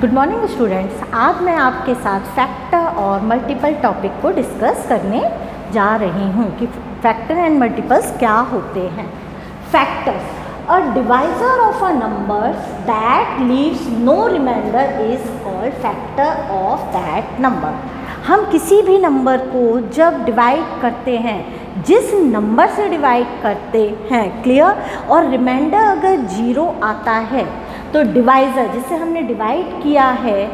Good morning students. आज मैं आपके साथ फैक्टर और मल्टीपल टॉपिक को डिस्कस करने जा रही हूँ कि फैक्टर एंड मल्टीपल्स क्या होते हैं। Factors, a divisor of a number that leaves no remainder is called factor of that number. हम किसी भी नंबर को जब डिवाइड करते हैं, जिस नंबर से डिवाइड करते हैं, क्लियर, और रिमाइंडर अगर 0 आता है तो डिवाइज़र जिससे हमने डिवाइड किया है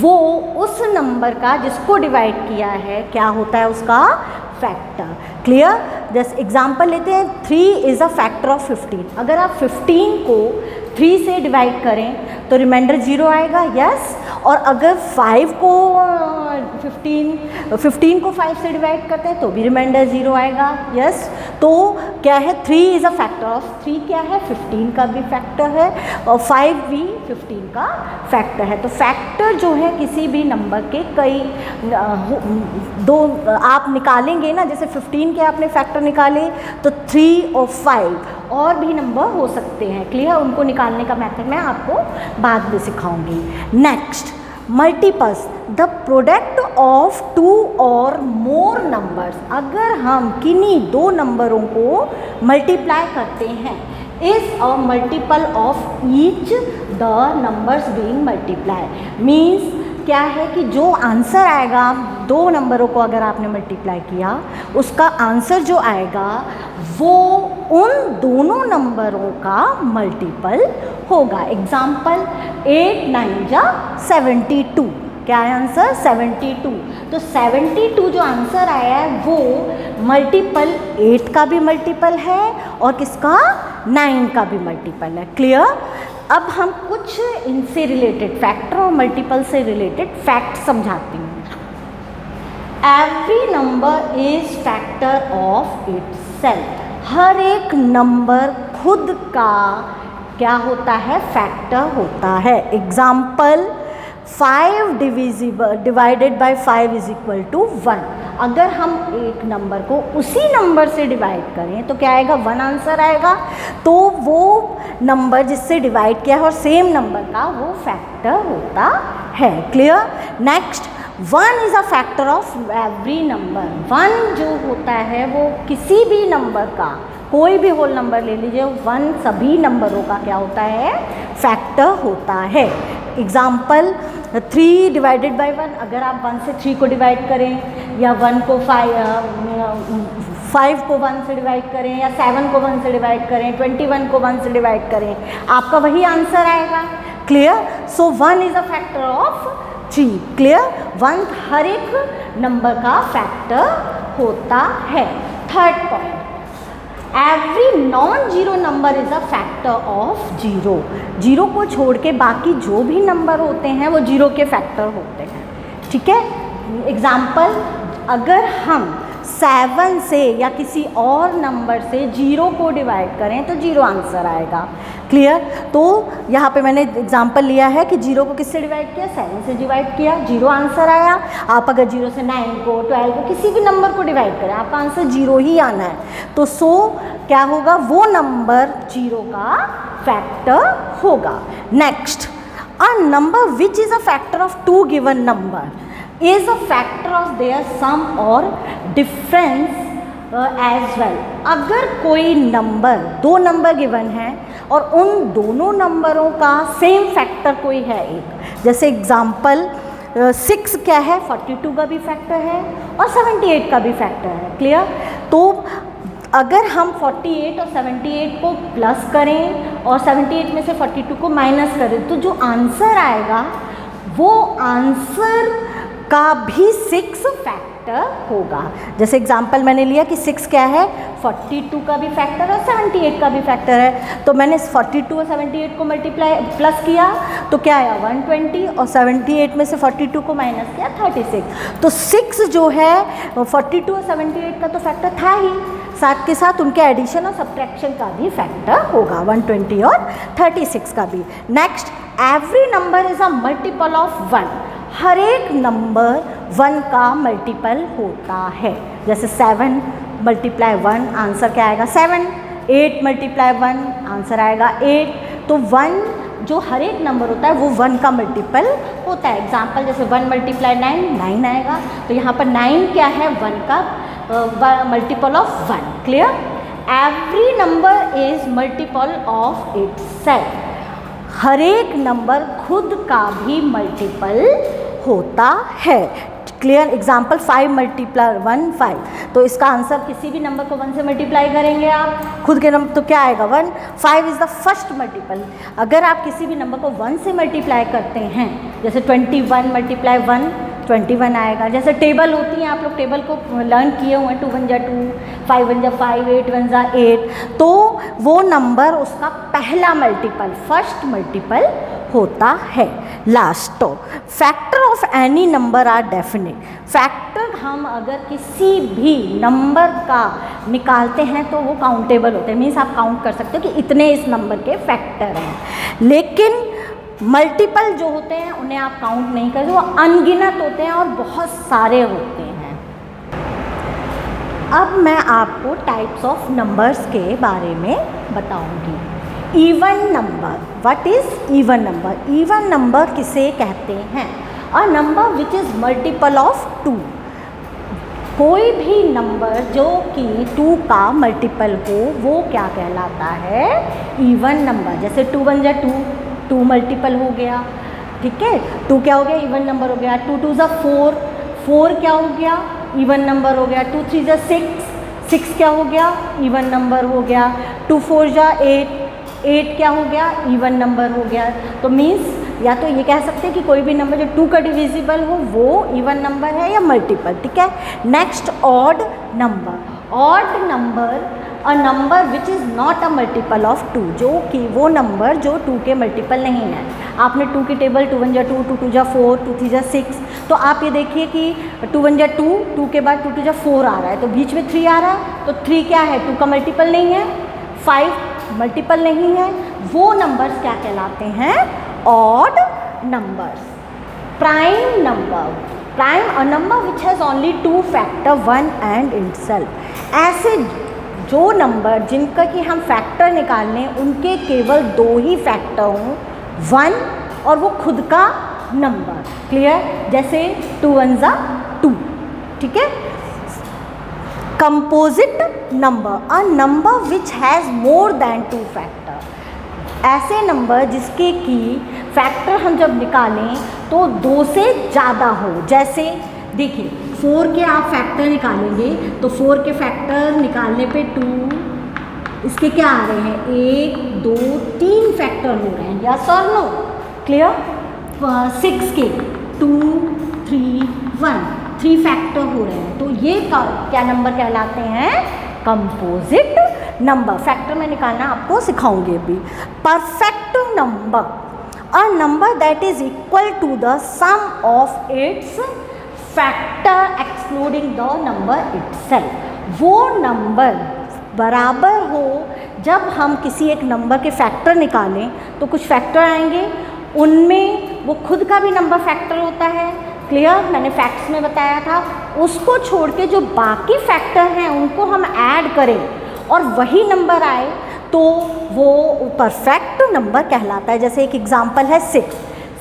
वो उस नंबर का जिसको डिवाइड किया है क्या होता है, उसका फैक्टर। क्लियर। जैसे एग्जांपल लेते हैं, 3 इज़ अ फैक्टर ऑफ 15। अगर आप 15 को 3 से डिवाइड करें तो रिमाइंडर 0 आएगा, यस। और अगर 5 को 15 को 5 से डिवाइड करते हैं तो भी रिमाइंडर 0 आएगा, यस। तो क्या है, 3 इज़ अ फैक्टर ऑफ 3 क्या है, 15 का भी फैक्टर है और 5 भी 15 का फैक्टर है। तो फैक्टर जो है किसी भी नंबर के कई दो आप निकालेंगे ना, जैसे 15 के आपने फैक्टर निकाले तो 3 और 5 और भी नंबर हो सकते हैं, क्लियर। उनको निकालने का मेथड मैं आपको बाद में सिखाऊंगी। Next, multiples, the product of 2 or more numbers. अगर हम किन्हीं 2 नंबरों को मल्टीप्लाई करते हैं, is a multiple of each the numbers being multiply. Means क्या है कि जो आंसर आएगा, 2 नंबरों को अगर आपने मल्टीप्लाई किया, उसका आंसर जो आएगा वो उन दोनों नंबरों का मल्टीपल होगा। एग्जाम्पल, 8 9 जा 72। क्या है आंसर, 72। तो 72 जो आंसर आया है वो मल्टीपल 8 का भी मल्टीपल है और किसका, 9 का भी मल्टीपल है, क्लियर। अब हम कुछ इनसे रिलेटेड फैक्टर और मल्टीपल से रिलेटेड फैक्ट समझाती हूँ। Every number is factor of itself. हर एक नंबर खुद का क्या होता है, फैक्टर होता है। Example, 5 divided by 5 is equal to 1। अगर हम एक नंबर को उसी नंबर से डिवाइड करें तो क्या आएगा, 1 आंसर आएगा। तो वो नंबर जिससे डिवाइड किया है और सेम नंबर का वो फैक्टर होता है, clear. Next, 1 is a factor of every number. 1 जो होता है वो किसी भी नंबर का, कोई भी होल नंबर ले लीजिए, 1 सभी नंबरों का क्या होता है, फैक्टर होता है। Example, 3 divided by 1। अगर आप 1 से 3 को डिवाइड करें या 1 को 5 को 1 से डिवाइड करें या 7 को 1 से डिवाइड करें, 21 को 1 से डिवाइड करें, आपका वही आंसर आएगा, clear. So 1 is a factor of 3, clear. 1 हर एक नंबर का फैक्टर होता है। Third point, every non zero number is a factor of 0। 0 को छोड़ के बाकी जो भी नंबर होते हैं वो 0 के फैक्टर होते हैं, ठीक है। एग्जाम्पल, अगर हम 7 से या किसी और नंबर से 0 को डिवाइड करें तो 0 आंसर आएगा, क्लियर। तो यहाँ पे मैंने एग्जाम्पल लिया है कि 0 को किससे डिवाइड किया, 7 से डिवाइड किया, 0 आंसर आया। आप अगर 0 से 9 को, 12 को, किसी भी नंबर को डिवाइड करें, आपका आंसर 0 ही आना है। तो क्या होगा, वो नंबर 0 का फैक्टर होगा। Next, a number which is a factor of 2 given number is a factor of their sum or difference as well। अगर कोई नंबर, 2 नंबर गिवन है और उन दोनों नंबरों का सेम फैक्टर कोई है एक, जैसे एग्जाम्पल 6 क्या है, 42 का भी फैक्टर है और 78 का भी फैक्टर है, क्लियर। तो अगर हम 48 और 78 को प्लस करें और 78 में से 42 को माइनस करें तो जो आंसर आएगा वो आंसर का भी 6 फैक्टर होगा। जैसे एग्जांपल मैंने लिया कि 6 क्या है, 42 का भी फैक्टर है, 78 का भी फैक्टर है। तो मैंने 42 और 78 को मल्टीप्लाई प्लस किया तो क्या आया, 120, और 78 में से 42 को माइनस किया, 36। तो 6 जो है 42 और 78 का तो फैक्टर था ही, साथ के साथ उनके एडिशन और सब्ट्रैक्शन का भी फैक्टर होगा, 120 और 36 का भी। Next, every number is a multiple of 1। हर एक नंबर 1 का मल्टीपल होता है। जैसे 7 मल्टीप्लाई 1 आंसर क्या आएगा, 7। 8 मल्टीप्लाई 1 आंसर आएगा 8। तो 1 जो हर एक नंबर होता है वो 1 का मल्टीपल होता है। एग्जाम्पल जैसे 1 × 9 9 आएगा, तो यहाँ पर 9 क्या है, 1 का multiple of 1। Clear? Every number is multiple of itself. हर एक नंबर खुद का भी मल्टीपल होता है। क्लियर? एग्जाम्पल 5 × 1 5, तो इसका आंसर किसी भी नंबर को 1 से मल्टीप्लाई करेंगे आप खुद के नंबर, तो क्या आएगा 1। 5 इज़ द फर्स्ट मल्टीपल। अगर आप किसी भी नंबर को 1 से मल्टीप्लाई करते हैं, जैसे 21 × 1 21 आएगा। जैसे टेबल होती है, आप लोग टेबल को लर्न किए हुए हैं, 2 × 2 5 × 5 8 × 8, तो वो नंबर उसका पहला मल्टीपल, फर्स्ट मल्टीपल होता है। Last, factor of any number are definite. Factor हम अगर किसी भी नंबर का निकालते हैं तो वो काउंटेबल होते हैं, मीन्स आप काउंट कर सकते हो कि इतने इस नंबर के फैक्टर हैं। लेकिन मल्टीपल जो होते हैं उन्हें आप काउंट नहीं करते, वो अनगिनत होते हैं और बहुत सारे होते हैं। अब मैं आपको टाइप्स ऑफ नंबर्स के बारे में बताऊंगी। Even number, what is even number? Even number किसे कहते हैं? A number which is multiple of 2। कोई भी नंबर जो कि 2 का मल्टीपल हो वो क्या कहलाता है? Even number. जैसे 2 × 2 2 मल्टीपल हो गया, ठीक है, 2 क्या हो गया? इवन नंबर हो गया। 2 × 2 = 4 4 क्या हो गया? इवन नंबर हो गया। 2 × 3 = 6 6 क्या हो गया? इवन नंबर हो गया। 2 × 4 = 8 8 क्या हो गया? इवन नंबर हो गया। तो मीन्स या तो ये कह सकते हैं कि कोई भी नंबर जो 2 का डिविजिबल हो वो इवन नंबर है या मल्टीपल, ठीक है। Next, odd number. Odd number a number which is not a multiple of 2, जो कि वो नंबर जो 2 के मल्टीपल नहीं है। आपने 2 की टेबल 2 × 1 = 2 2 × 2 = 4 2 × 3 = 6, तो आप ये देखिए कि 2 × 1 = 2 2 के बाद 2 × 2 = 4 आ रहा है, तो बीच में 3 आ रहा है, तो 3 क्या है? 2 का मल्टीपल नहीं है। 5 मल्टीपल नहीं है। वो नंबर्स क्या कहलाते हैं? Odd numbers. Prime number, prime a number which has only 2 factor 1 and itself. ऐसे जो नंबर जिनका कि हम फैक्टर निकालने उनके केवल 2 ही फैक्टर हों, 1 और वो खुद का नंबर। क्लियर? जैसे 2 × 1 = 2, ठीक है। Composite number, a number which has more than 2 factor. ऐसे नंबर जिसके कि फैक्टर हम जब निकालें तो 2 से ज़्यादा हो। जैसे देखिए 4 के आप फैक्टर निकालेंगे तो 4 के फैक्टर निकालने पे 2, इसके क्या आ रहे हैं? 1 2 3 फैक्टर हो रहे हैं, यस और नो? क्लियर? 6 के 2 3 1 3 फैक्टर हो रहे हैं, तो ये क्या नंबर कहलाते हैं? Composite number. फैक्टर में निकालना आपको सिखाऊंगी अभी। Perfect number, a number that is equal to the sum of its factor excluding the number itself. वो नंबर बराबर हो, जब हम किसी एक नंबर के फैक्टर निकालें तो कुछ फैक्टर आएंगे, उनमें वो खुद का भी नंबर फैक्टर होता है। क्लियर? मैंने फैक्ट्स में बताया था। उसको छोड़ के जो बाकी फैक्टर हैं उनको हम ऐड करें और वही नंबर आए तो वो परफेक्ट नंबर कहलाता है। जैसे एक एग्जांपल है 6।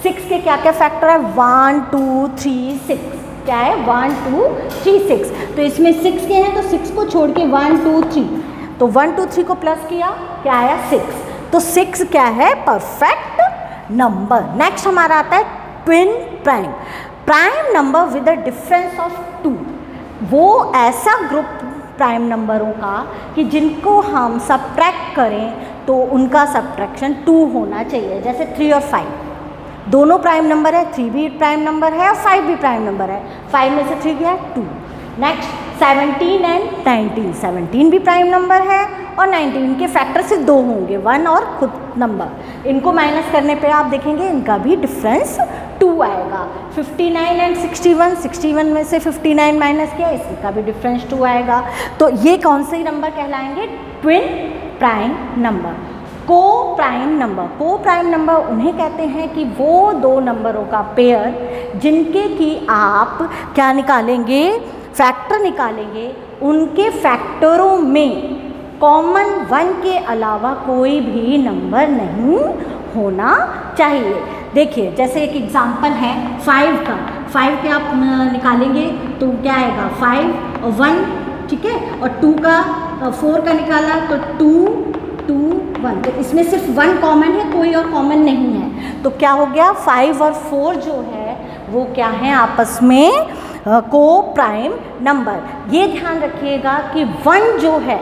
6 के क्या क्या फैक्टर है? 1 2 3 6। क्या है? 1 2 3 6। तो इसमें 6 के हैं तो 6 को छोड़ के 1 2 3, तो 1 2 3 को प्लस किया, क्या आया? 6। तो 6 क्या है? Perfect number. नेक्स्ट हमारा आता है twin prime. Prime number with a difference of 2। वो ऐसा ग्रुप प्राइम नंबरों का कि जिनको हम सब्ट्रैक्ट करें तो उनका सब्ट्रैक्शन 2 होना चाहिए। जैसे 3 और 5 दोनों प्राइम नंबर है, 3 भी प्राइम नंबर है और 5 भी प्राइम नंबर है। 5 में से 3 गया 2। Next 17 and 19। 17 भी प्राइम नंबर है और 19 के फैक्टर से 2 होंगे, 1 और खुद नंबर। इनको माइनस करने पे आप देखेंगे इनका भी डिफरेंस 2 आएगा। 59 एंड 61। 61 में से 59 माइनस किया, इसका भी डिफरेंस 2 आएगा। तो ये कौन से नंबर कहलाएंगे? Twin prime number. Coprime number. Coprime number उन्हें कहते हैं कि वो 2 नंबरों का पेयर जिनके कि आप क्या निकालेंगे? फैक्टर निकालेंगे, उनके फैक्टरों में कॉमन 1 के अलावा कोई भी नंबर नहीं होना चाहिए। देखिए जैसे एक एग्जांपल है 5 का, 5 के आप निकालेंगे तो क्या आएगा 5 और 1, ठीक है, और 2 का 4 का निकाला तो 2 2 1, तो इसमें सिर्फ 1 कॉमन है, कोई और कॉमन नहीं है। तो क्या हो गया 5 और 4 जो है वो क्या है आपस में को प्राइम नंबर। ये ध्यान रखिएगा कि 1 जो है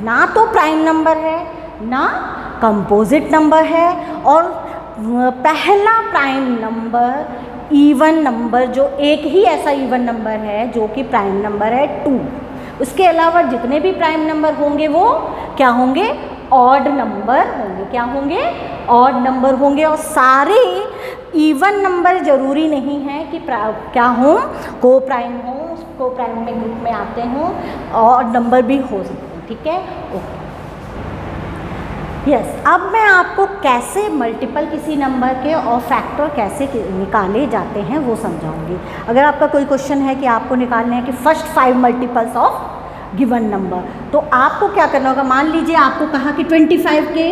ना तो प्राइम नंबर है ना कंपोजिट नंबर है, और पहला प्राइम नंबर इवन नंबर जो एक ही ऐसा इवन नंबर है जो कि प्राइम नंबर है 2। उसके अलावा जितने भी प्राइम नंबर होंगे वो क्या होंगे, ऑड नंबर होंगे। क्या होंगे, ऑड नंबर होंगे। और सारे इवन नंबर जरूरी नहीं है कि क्या हो, को प्राइम हो, को प्राइम में ग्रुप में आते हों, ऑड नंबर भी हो सकते हैं, ठीक है, ओके। यस, अब मैं आपको कैसे मल्टीपल किसी नंबर के और फैक्टर कैसे निकाले जाते हैं वो समझाऊंगी। अगर आपका कोई क्वेश्चन है कि आपको निकालने हैं कि first 5 multiples of given number, तो आपको क्या करना होगा, मान लीजिए आपको कहा कि 25 के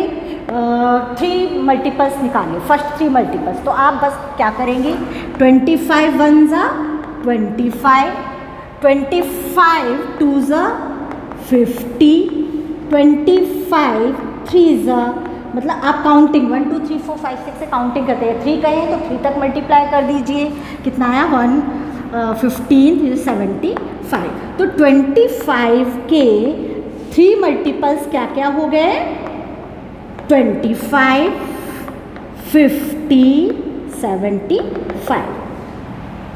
3 मल्टीपल्स निकालें, फर्स्ट 3 मल्टीपल्स, तो आप बस क्या करेंगे 25 1 ज़ा 25, 25 2 ज़ा 50, 25 3 ज़ा, मतलब आप काउंटिंग 1 2 3 4 5 6 से काउंटिंग करते हैं, 3 कहें तो 3 तक मल्टीप्लाई कर दीजिए, कितना आया 1 15 75। तो 25 के 3 मल्टीपल्स क्या क्या हो गए, 25 50 75।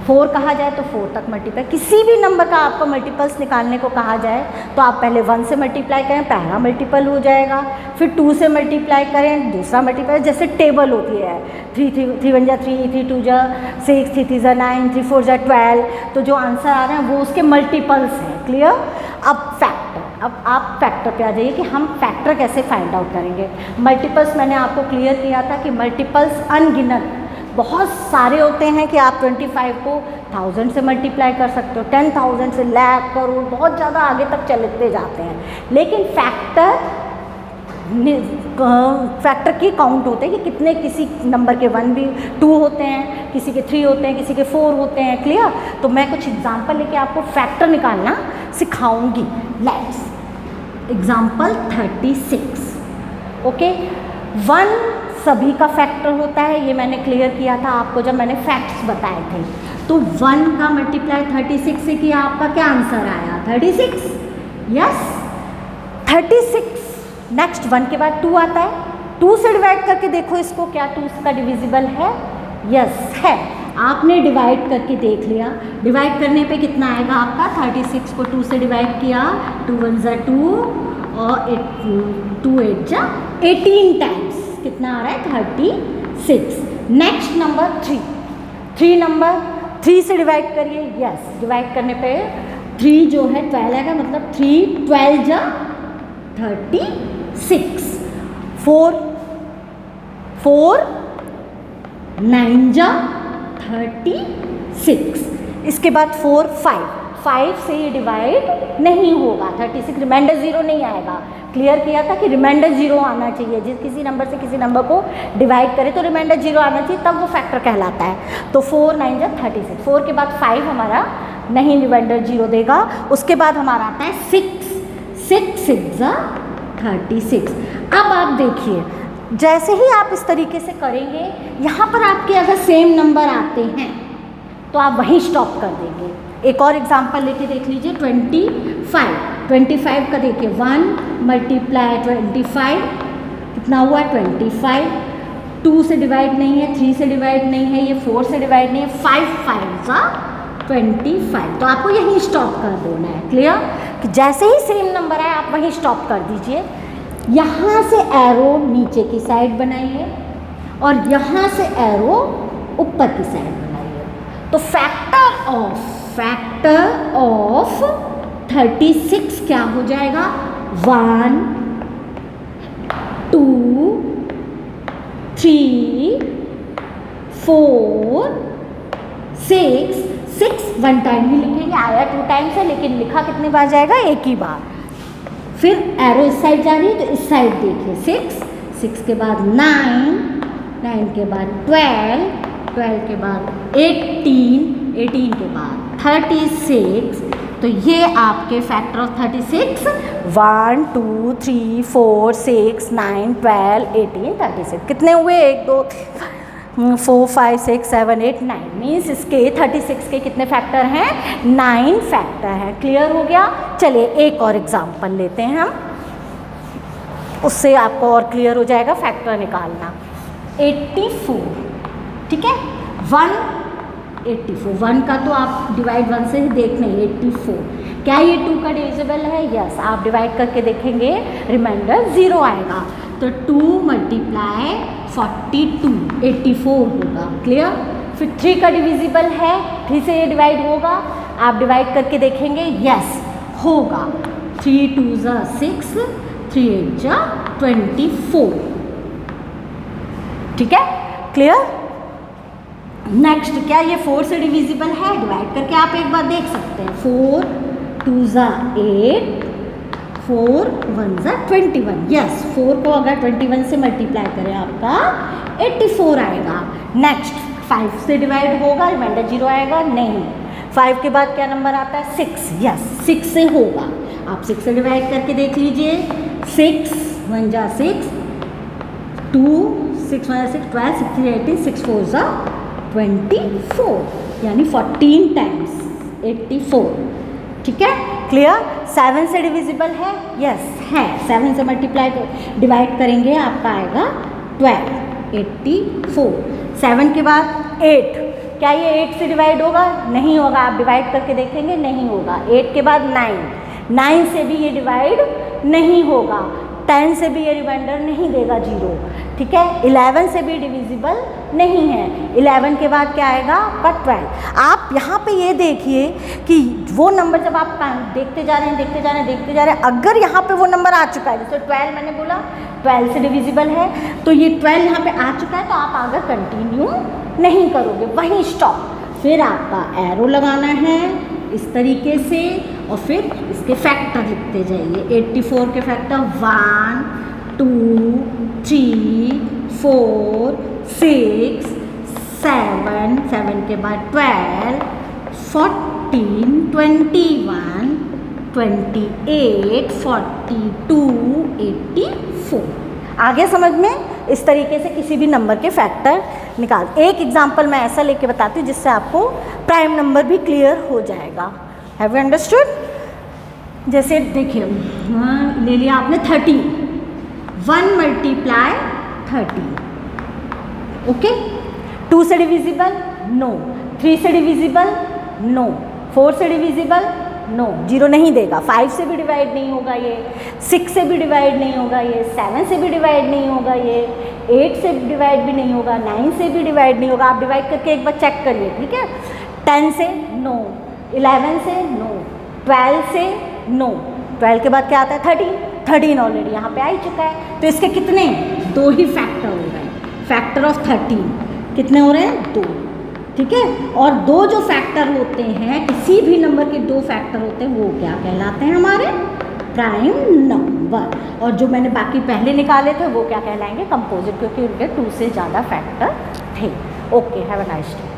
4 कहा जाए तो 4 तक मल्टीप्लाई, किसी भी नंबर का आपको मल्टीपल्स निकालने को कहा जाए तो आप पहले 1 से मल्टीप्लाई करें, पहला मल्टीपल हो जाएगा, फिर 2 से मल्टीप्लाई करें, दूसरा मल्टीपल, जैसे टेबल होती है 3 1 जा 3 3 2 जा 6 3 3 जा 9 3 4 जा 12, तो जो आंसर आ रहे हैं वो उसके मल्टीपल्स हैं। क्लियर। अब फैक्टर, अब आप फैक्टर पे आ जाइए कि हम फैक्टर कैसे फाइंड आउट करेंगे। मल्टीपल्स मैंने आपको क्लियर किया था कि मल्टीपल्स अनगिनत बहुत सारे होते हैं कि आप 25 को 1000 से मल्टीप्लाई कर सकते हो, 10,000 से, लाख, करोड़, बहुत ज़्यादा आगे तक चलते जाते हैं। लेकिन फैक्टर की काउंट होते हैं कि कितने, किसी नंबर के 1 भी 2 होते हैं, किसी के 3 होते हैं, किसी के 4 होते हैं। क्लियर। तो मैं कुछ एग्जांपल लेके आपको फैक्टर निकालना सिखाऊंगी। Let's example 36। ओके, 1 सभी का फैक्टर होता है, ये मैंने क्लियर किया था आपको जब मैंने फैक्ट्स बताए थे। तो 1 का मल्टीप्लाई 36 से किया, आपका क्या आंसर आया 36। यस 36। नेक्स्ट 1 के बाद 2 आता है, 2 से डिवाइड करके देखो इसको, क्या 2 का डिविजिबल है। यस है, आपने डिवाइड करके देख लिया। डिवाइड करने पे कितना आएगा आपका, 36 को 2 से डिवाइड किया, 2 1 जा 2 और 2 8 जा 18 टाइम्स, कितना आ रहा है 36। नेक्स्ट नंबर 3 नंबर 3 से डिवाइड करिए। यस, डिवाइड करने पे 3 जो है 12 आएगा, मतलब 3 12 जा 36, 4 9 जा 36। इसके बाद 4 5 से ये डिवाइड नहीं होगा, 36 रिमाइंडर 0 नहीं आएगा। क्लियर किया था कि रिमाइंडर 0 आना चाहिए, जिस किसी नंबर से किसी नंबर को डिवाइड करे तो रिमाइंडर 0 आना चाहिए, तब वो फैक्टर कहलाता है। तो 4 9 जा 36, 4 के बाद 5 हमारा नहीं रिमाइंडर 0 देगा। उसके बाद हमारा आता है 6 6 जा 36। अब आप देखिए, जैसे ही आप इस तरीके से करेंगे, यहाँ पर आपके अगर सेम नंबर आते हैं तो आप वहीं स्टॉप कर देंगे। एक और एग्जांपल लेके देख लीजिए, 25 का देखिए, 1 मल्टीप्लाई 25 कितना हुआ 25, 2 से डिवाइड नहीं है, 3 से डिवाइड नहीं है, ये 4 से डिवाइड नहीं है, 5 5 जा 25। तो आपको यहीं स्टॉप कर देना है। क्लियर। कि जैसे ही सेम नंबर आए आप वहीं स्टॉप कर दीजिए। यहाँ से एरो नीचे की साइड बनाइए और यहाँ से एरो ऊपर की साइड बनाइए। तो फैक्टर ऑफ 36 क्या हो जाएगा, 1 2 3 4 6 1 टाइम ही लिखेंगे, आया 2 टाइम्स है लेकिन लिखा कितनी बार जाएगा, एक ही बार। फिर एरो इस साइड जा रही है तो इस साइड देखिए, 6 के बाद 9 9 के बाद 12, 12 के बाद 18, 18 के बाद 36, तो ये आपके फैक्टर ऑफ 36 1 2 3 4 6 9 12 18 36 कितने हुए 1 2 4 5 6 7 8 9 मीन्स इसके 36 के कितने फैक्टर हैं 9 फैक्टर हैं। क्लियर हो गया। चलिए एक और एग्जांपल लेते हैं हम, उससे आपको और क्लियर हो जाएगा फैक्टर निकालना। 84, ठीक है, 184, 1 का तो आप डिवाइड 1 से ही देख लें। 84 क्या ये 2 का डिविजिबल है? यस, आप डिवाइड करके देखेंगे रिमाइंडर 0 आएगा, तो 2 मल्टीप्लाई 42 84 होगा। क्लियर। फिर 3 का डिविजिबल है, 3 से ये डिवाइड होगा, आप डिवाइड करके देखेंगे, यस होगा। 3 2 ज़ा 6, 3 8 ज़ा 24, ठीक है। क्लियर। नेक्स्ट, क्या ये 4 से डिविजिबल है? डिवाइड करके आप एक बार देख सकते हैं। 4 2 ज़ा 8, 4 1 ज़ा 21, यस 4 को अगर 21 से मल्टीप्लाई करें आपका 84 आएगा। नेक्स्ट, 5 से डिवाइड होगा, रिमाइंडर 0 आएगा नहीं। 5 के बाद क्या नंबर आता है? 6, यस 6 से होगा, आप 6 से डिवाइड करके देख लीजिए। 6 1 ज़ा 6, 2 6 1 ज़ा 6 12 6 3 18 6 4 ज़ा 24, यानी 14 टाइम्स 84, ठीक है। क्लियर। 7 से डिविजिबल है? यस है, 7 से मल्टीप्लाई डिवाइड करेंगे आपका आएगा 12, 84। 7 के बाद 8, क्या ये 8 से डिवाइड होगा? नहीं होगा, आप डिवाइड करके देखेंगे नहीं होगा। 8 के बाद 9, 9 से भी ये डिवाइड नहीं होगा। 10 से भी ये रिमाइंडर नहीं देगा 0, ठीक है। 11 से भी डिविजिबल नहीं है। 11 के बाद क्या आएगा आपका 12। आप यहाँ पे ये देखिए कि वो नंबर जब आप देखते जा रहे हैं देखते जा रहे हैं देखते जा रहे हैं, अगर यहाँ पे वो नंबर आ चुका है, जैसे 12 मैंने बोला 12 से डिविजिबल है, तो ये 12 यहाँ पे आ चुका है, तो आप आगे कंटिन्यू नहीं करोगे, वहीं स्टॉप। फिर आपका एरो लगाना है इस तरीके से, और फिर इसके फैक्टर लिखते जाइए। 84 के फैक्टर 1 2 3 4 6 7, 7 के बाद 12 14 21 28 42 84। आगे समझ में इस तरीके से किसी भी नंबर के फैक्टर निकाल। एक एग्जांपल मैं ऐसा लेके बताती हूँ जिससे आपको प्राइम नंबर भी क्लियर हो जाएगा। Have you understood? जैसे देखिए, ले लिया आपने 30, 1 मल्टीप्लाई 30, ओके। 2 से डिविजिबल? नो। 3 से डिविजिबल? नो। 4 से डिविजिबल? नो, 0 नहीं देगा। 5 से भी डिवाइड नहीं होगा ये, 6 से भी डिवाइड नहीं होगा ये, 7 से भी डिवाइड नहीं होगा ये, 8 से डिवाइड भी नहीं होगा, 9 से भी डिवाइड नहीं होगा। आप डिवाइड करके एक बार चेक करिए, ठीक है। 10 से नो, 11 से नो, 12 से नो। 12 के बाद क्या आता है? 13, 13 ऑलरेडी यहाँ पे आ ही चुका है, तो इसके कितने? 2 ही फैक्टर हो गए। फैक्टर ऑफ 13 कितने हो रहे हैं? 2, ठीक है। और 2 जो फैक्टर होते हैं, किसी भी नंबर के 2 फैक्टर होते हैं, वो क्या कहलाते हैं? हमारे प्राइम नंबर। और जो मैंने बाकी पहले निकाले थे वो क्या कहलाएंगे? कंपोजिट, क्योंकि उनके 2 से ज़्यादा फैक्टर थे। Okay, have a nice day.